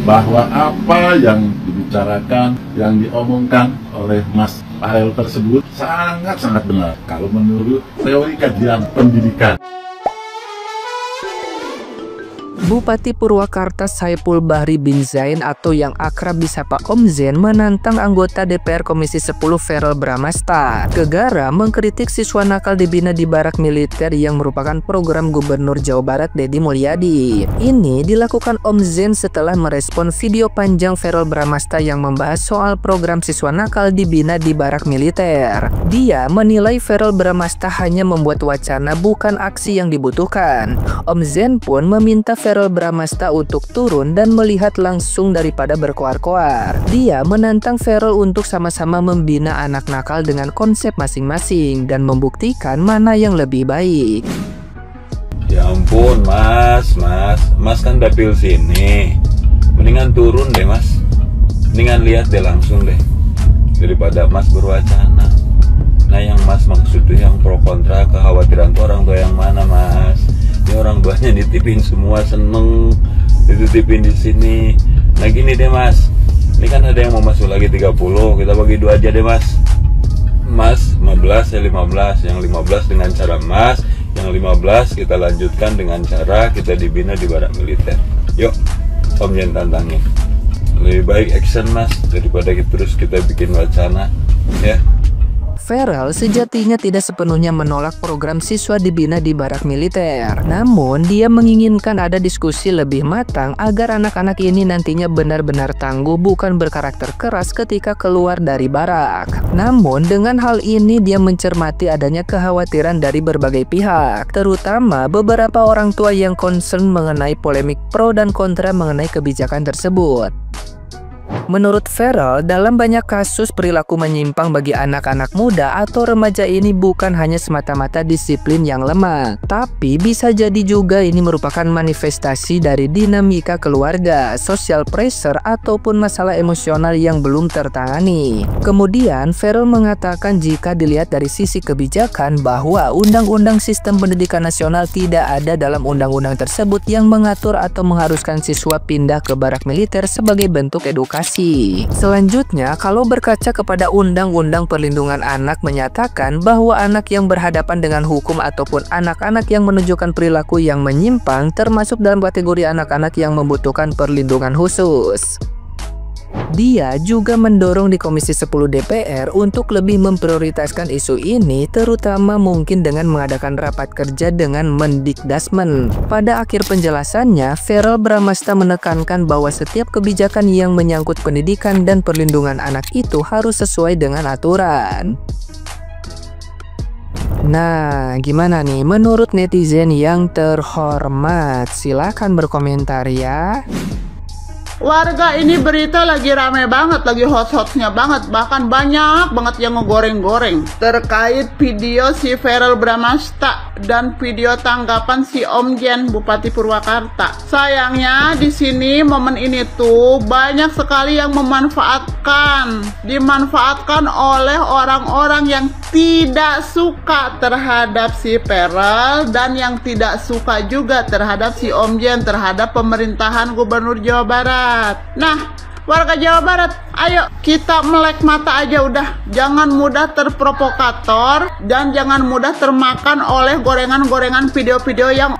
bahwa apa yang dibicarakan, yang diomongkan oleh Mas Farel tersebut sangat-sangat benar kalau menurut teori kajian pendidikan. Bupati Purwakarta Saipul Bahri bin Zain atau yang akrab disapa Om Zen menantang anggota DPR Komisi 10 Verrel Bramasta. Gegara mengkritik siswa nakal dibina di barak militer yang merupakan program Gubernur Jawa Barat Deddy Mulyadi. Ini dilakukan Om Zen setelah merespon video panjang Verrel Bramasta yang membahas soal program siswa nakal dibina di barak militer. Dia menilai Verrel Bramasta hanya membuat wacana bukan aksi yang dibutuhkan. Om Zen pun meminta Verrel Bramasta untuk turun dan melihat langsung daripada berkoar-koar. Dia menantang Verrel untuk sama-sama membina anak nakal dengan konsep masing-masing dan membuktikan mana yang lebih baik. Ya ampun mas kan dapil sini, mendingan turun deh mas, mendingan lihat deh langsung deh daripada mas berwacana. Nah yang mas maksud tuh yang pro kontra, kekhawatiran tuh orang tua yang mana mas? Ini orang tuanya nitipin semua, seneng dititipin di sini. Nah gini deh mas, ini kan ada yang mau masuk lagi 30, kita bagi 2 aja deh mas. Mas 15 ya 15, yang 15 dengan cara mas, yang 15 kita lanjutkan dengan cara kita dibina di barak militer. Yuk Om Jen tantangin, lebih baik action mas daripada terus kita bikin wacana ya. Verrel sejatinya tidak sepenuhnya menolak program siswa dibina di barak militer. Namun, dia menginginkan ada diskusi lebih matang agar anak-anak ini nantinya benar-benar tangguh bukan berkarakter keras ketika keluar dari barak. Namun, dengan hal ini dia mencermati adanya kekhawatiran dari berbagai pihak, terutama beberapa orang tua yang concern mengenai polemik pro dan kontra mengenai kebijakan tersebut. Menurut Verrel, dalam banyak kasus perilaku menyimpang bagi anak-anak muda atau remaja ini bukan hanya semata-mata disiplin yang lemah, tapi bisa jadi juga ini merupakan manifestasi dari dinamika keluarga, social pressure, ataupun masalah emosional yang belum tertangani. Kemudian, Verrel mengatakan jika dilihat dari sisi kebijakan bahwa Undang-Undang Sistem Pendidikan Nasional tidak ada dalam undang-undang tersebut yang mengatur atau mengharuskan siswa pindah ke barak militer sebagai bentuk edukasi. Selanjutnya, kalau berkaca kepada Undang-Undang Perlindungan Anak menyatakan bahwa anak yang berhadapan dengan hukum ataupun anak-anak yang menunjukkan perilaku yang menyimpang termasuk dalam kategori anak-anak yang membutuhkan perlindungan khusus. Dia juga mendorong di Komisi 10 DPR untuk lebih memprioritaskan isu ini, terutama mungkin dengan mengadakan rapat kerja dengan Mendikdasmen. Pada akhir penjelasannya, Verrel Bramasta menekankan bahwa setiap kebijakan yang menyangkut pendidikan dan perlindungan anak itu harus sesuai dengan aturan. Nah, gimana nih menurut netizen yang terhormat? Silahkan berkomentar ya. Warga ini berita lagi rame banget, lagi hot-hotnya banget, bahkan banyak banget yang ngegoreng-goreng terkait video si Verrel Bramasta dan video tanggapan si Om Jen Bupati Purwakarta. Sayangnya di sini momen ini tuh banyak sekali yang dimanfaatkan oleh orang-orang yang tidak suka terhadap si Verrel dan yang tidak suka juga terhadap si Om Jen, terhadap pemerintahan Gubernur Jawa Barat. Nah, warga Jawa Barat, ayo kita melek mata aja udah. Jangan mudah terprovokator dan jangan mudah termakan oleh gorengan-gorengan video-video yang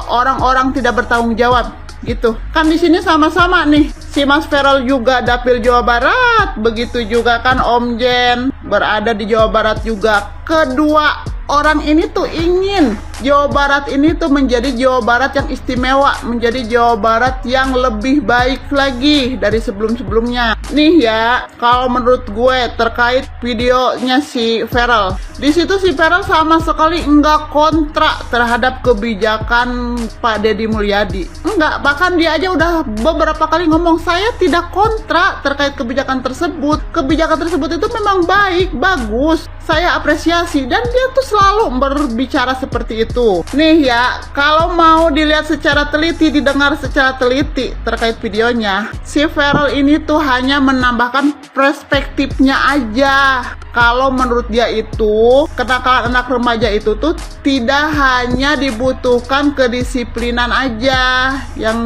orang-orang tidak bertanggung jawab gitu. Kan di sini sama-sama nih. Si Mas Verrel juga dapil Jawa Barat, begitu juga kan Om Jen berada di Jawa Barat juga. Kedua orang ini tuh ingin Jawa Barat ini tuh menjadi Jawa Barat yang istimewa, menjadi Jawa Barat yang lebih baik lagi dari sebelum-sebelumnya. Nih ya, kalau menurut gue terkait videonya si Verrel, di situ si Verrel sama sekali enggak kontra terhadap kebijakan Pak Deddy Mulyadi. Enggak, bahkan dia aja udah beberapa kali ngomong, saya tidak kontra terkait kebijakan tersebut. Kebijakan tersebut itu memang baik, bagus, saya apresiasi, dan dia tuh selalu berbicara seperti itu. Nih ya, kalau mau dilihat secara teliti, didengar secara teliti terkait videonya, si Verrel ini tuh hanya menambahkan perspektifnya aja. Kalau menurut dia itu, kenakalan anak remaja itu tuh tidak hanya dibutuhkan kedisiplinan aja yang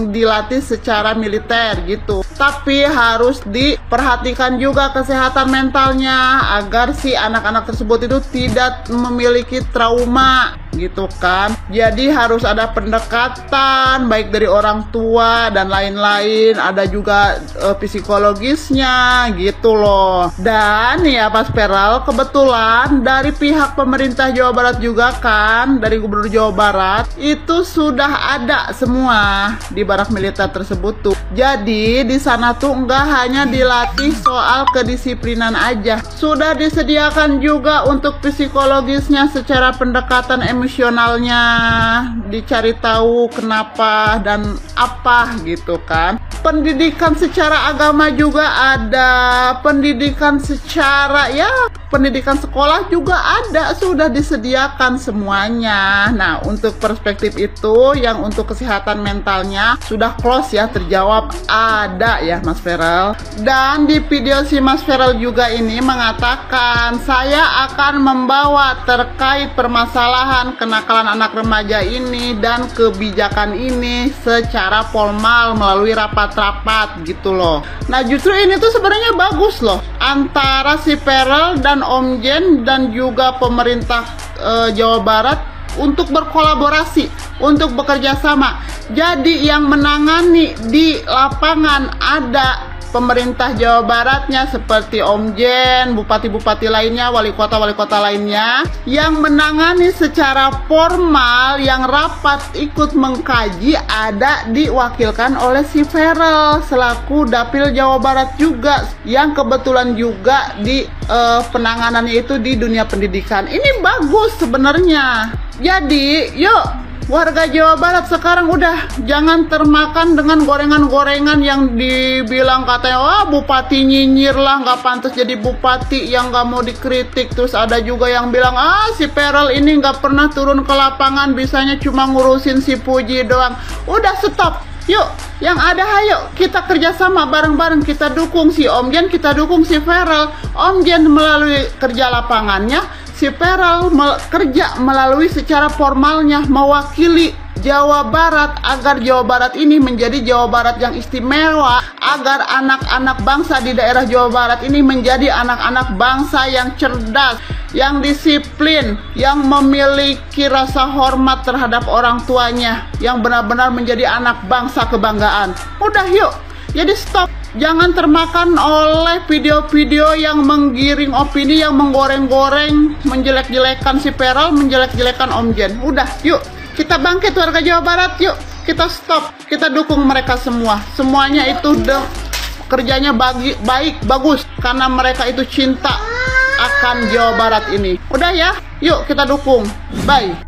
dilatih secara militer gitu, tapi harus diperhatikan juga kesehatan mentalnya agar si anak-anak tersebut itu tidak memiliki trauma gitu kan. Jadi harus ada pendekatan baik dari orang tua dan lain-lain, ada juga psikologisnya gitu loh. Dan ya Mas Peral, kebetulan dari pihak pemerintah Jawa Barat juga kan, dari Gubernur Jawa Barat itu sudah ada semua di barak militer tersebut tuh. Jadi di sana tuh enggak hanya dilatih soal kedisiplinan aja, sudah disediakan juga untuk psikologisnya secara pendekatan emosionalnya, dicari tahu kenapa dan apa gitu kan. Pendidikan secara agama juga ada, pendidikan secara pendidikan sekolah juga ada, sudah disediakan semuanya. Nah, untuk perspektif itu yang untuk kesehatan mentalnya sudah close ya, terjawab ada ya Mas Feral. Dan di video si Mas Feral juga ini mengatakan, saya akan membawa terkait permasalahan kenakalan anak remaja ini dan kebijakan ini secara formal melalui rapat-rapat gitu loh. Nah, justru ini tuh sebenarnya bagus loh antara si Feral dan Om Jen dan juga pemerintah Jawa Barat untuk berkolaborasi, untuk bekerja sama. Jadi yang menangani di lapangan ada pemerintah Jawa Baratnya seperti Om Jen, bupati-bupati lainnya, wali kota lainnya yang menangani secara formal, yang rapat ikut mengkaji ada diwakilkan oleh si Feral selaku Dapil Jawa Barat juga, yang kebetulan juga di penanganannya itu di dunia pendidikan. Ini bagus sebenarnya. Jadi yuk warga Jawa Barat sekarang udah jangan termakan dengan gorengan-gorengan yang dibilang katanya, wah bupati nyinyir lah, nggak pantas jadi bupati, yang nggak mau dikritik. Terus ada juga yang bilang, si Feral ini nggak pernah turun ke lapangan, bisanya cuma ngurusin si Puji doang. Udah stop, yuk yang ada ayo kita kerjasama bareng-bareng, kita dukung si Om Jen, kita dukung si Feral. Om Jen melalui kerja lapangannya, si Feral kerja melalui secara formalnya, mewakili Jawa Barat agar Jawa Barat ini menjadi Jawa Barat yang istimewa, agar anak-anak bangsa di daerah Jawa Barat ini menjadi anak-anak bangsa yang cerdas, yang disiplin, yang memiliki rasa hormat terhadap orang tuanya, yang benar-benar menjadi anak bangsa kebanggaan. Udah yuk, jadi stop. Jangan termakan oleh video-video yang menggiring opini, yang menggoreng-goreng, menjelek-jelekan si Feral, menjelek-jelekan Om Jen. Udah, yuk, kita bangkit warga Jawa Barat, yuk, kita stop, kita dukung mereka semua. Semuanya itu kerjanya baik, bagus, karena mereka itu cinta akan Jawa Barat ini. Udah ya, yuk kita dukung. Bye.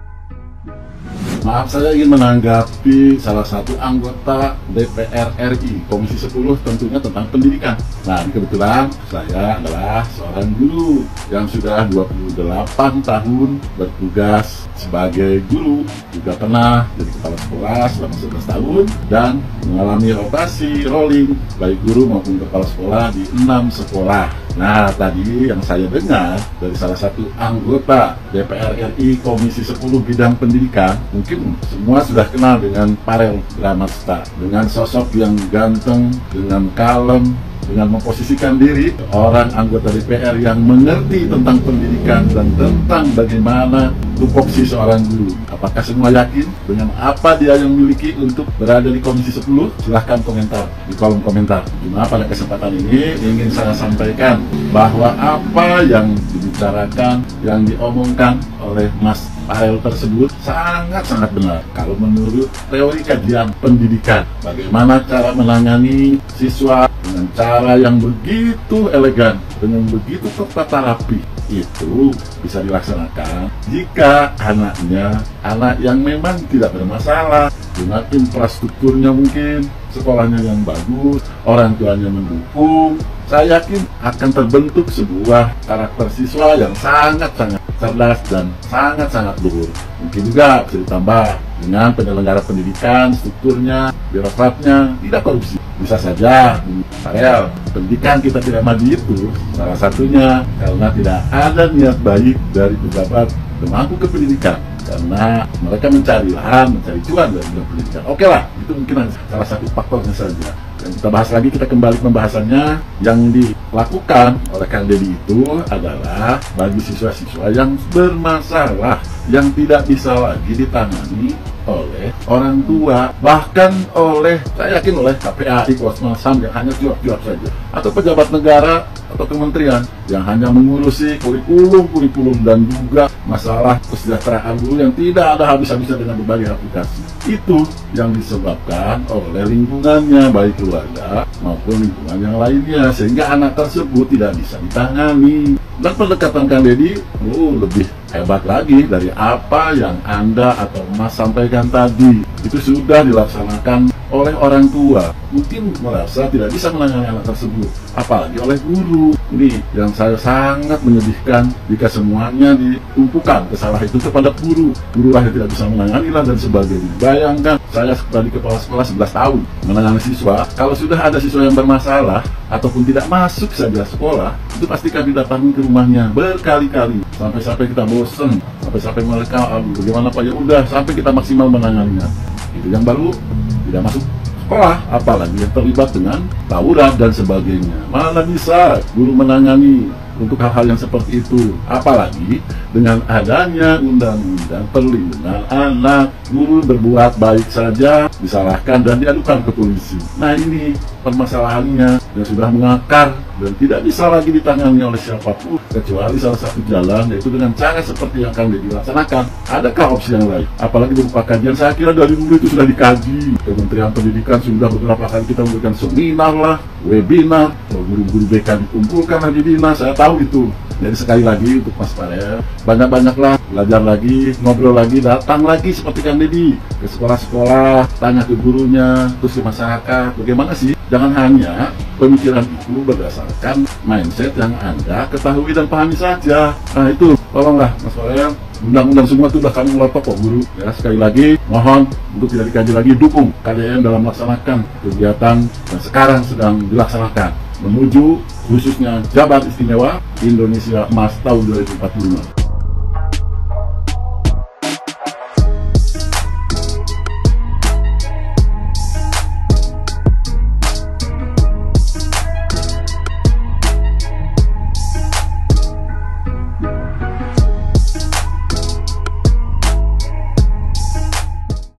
Maaf, saya ingin menanggapi salah satu anggota DPR RI Komisi 10 tentunya tentang pendidikan. Nah, kebetulan saya adalah seorang guru yang sudah 28 tahun bertugas sebagai guru, juga pernah jadi kepala sekolah selama 11 tahun dan mengalami rotasi rolling baik guru maupun kepala sekolah di 6 sekolah. Nah, tadi yang saya dengar dari salah satu anggota DPR RI Komisi 10 bidang pendidikan, mungkin semua sudah kenal dengan Farel Bramasta, dengan sosok yang ganteng, dengan kalem, dengan memposisikan diri orang anggota DPR yang mengerti tentang pendidikan dan tentang bagaimana tupoksi seorang guru. Apakah semua yakin dengan apa dia yang miliki untuk berada di Komisi 10? Silahkan komentar di kolom komentar. Cuma pada kesempatan ini ingin saya sampaikan bahwa apa yang dibicarakan, yang diomongkan oleh Mas Farel tersebut sangat-sangat benar. Kalau menurut teori kajian pendidikan, bagaimana cara menangani siswa dengan cara yang begitu elegan, dengan begitu tertata rapi, itu bisa dilaksanakan jika anaknya anak yang memang tidak bermasalah, dengan infrastrukturnya mungkin, sekolahnya yang bagus, orang tuanya mendukung. Saya yakin akan terbentuk sebuah karakter siswa yang sangat-sangat cerdas dan sangat-sangat luhur. Mungkin juga bisa ditambah dengan penyelenggara pendidikan, strukturnya, birokratnya tidak korupsi. Bisa saja, Farel, pendidikan kita tidak maju itu salah satunya karena tidak ada niat baik dari pejabat pemangku kependidikan, karena mereka mencari lahan, mencari cuan dari bidang pendidikan. Oke lah, itu mungkin salah satu faktornya saja. Dan kita bahas lagi, kita kembali pembahasannya. Yang dilakukan oleh Kang Deddy itu adalah bagi siswa-siswa yang bermasalah, yang tidak bisa lagi ditangani oleh orang tua, bahkan oleh, saya yakin oleh KPAI, Komnas HAM yang hanya cuap-cuap saja, atau pejabat negara atau kementerian yang hanya mengurusi kurikulum dan juga masalah kesejahteraan guru yang tidak ada habis-habisnya dengan berbagai aplikasi. Itu yang disebabkan oleh lingkungannya, baik keluarga maupun lingkungan yang lainnya, sehingga anak tersebut tidak bisa ditangani. Dan pendekatan Kang Deddy lebih hebat lagi dari apa yang Anda atau Mas sampaikan tadi. Itu sudah dilaksanakan oleh orang tua. Mungkin merasa tidak bisa menangani anak tersebut, apalagi oleh guru. Ini yang saya sangat menyedihkan jika semuanya ditumpukan kesalahan itu kepada guru. Guru lah yang tidak bisa menangani lah dan sebagainya. Bayangkan, saya sebagai kepala sekolah 11 tahun menangani siswa. Kalau sudah ada siswa yang bermasalah ataupun tidak masuk saja sekolah, itu pasti kami datangi ke rumahnya berkali-kali, sampai kita bosan, sampai mereka bagaimana Pak, ya udah, sampai kita maksimal menanganinya. Itu yang baru tidak masuk sekolah, apalagi yang terlibat dengan tawuran dan sebagainya. Mana bisa guru menangani untuk hal-hal yang seperti itu? Apalagi dengan adanya undang-undang perlindungan anak, guru berbuat baik saja disalahkan dan diadukan ke polisi. Nah, ini permasalahannya yang sudah mengakar dan tidak bisa lagi ditangani oleh siapapun kecuali salah satu jalan, yaitu dengan cara seperti yang akan dilaksanakan. Adakah opsi yang lain? Apalagi berupa kajian, saya kira dari dulu itu sudah dikaji. Kementerian Pendidikan sudah beberapa kali kita memberikan seminar lah, webinar, guru-guru BK dikumpulkan di dinas, saya tahu itu. Jadi sekali lagi untuk Mas Farel, banyak-banyaklah belajar lagi, ngobrol lagi, datang lagi seperti Kang Deddy ke sekolah-sekolah, tanya ke gurunya, terus ke masyarakat, bagaimana sih? Jangan hanya pemikiran itu berdasarkan mindset yang Anda ketahui dan pahami saja. Nah itu, tolonglah Mas Farel, undang-undang semua itu sudah kami melotok kok guru. Ya, sekali lagi mohon untuk tidak dikaji lagi, dukung KDM dalam melaksanakan kegiatan yang sekarang sedang dilaksanakan menuju khususnya Jabar Istimewa Indonesia Emas tahun 2045.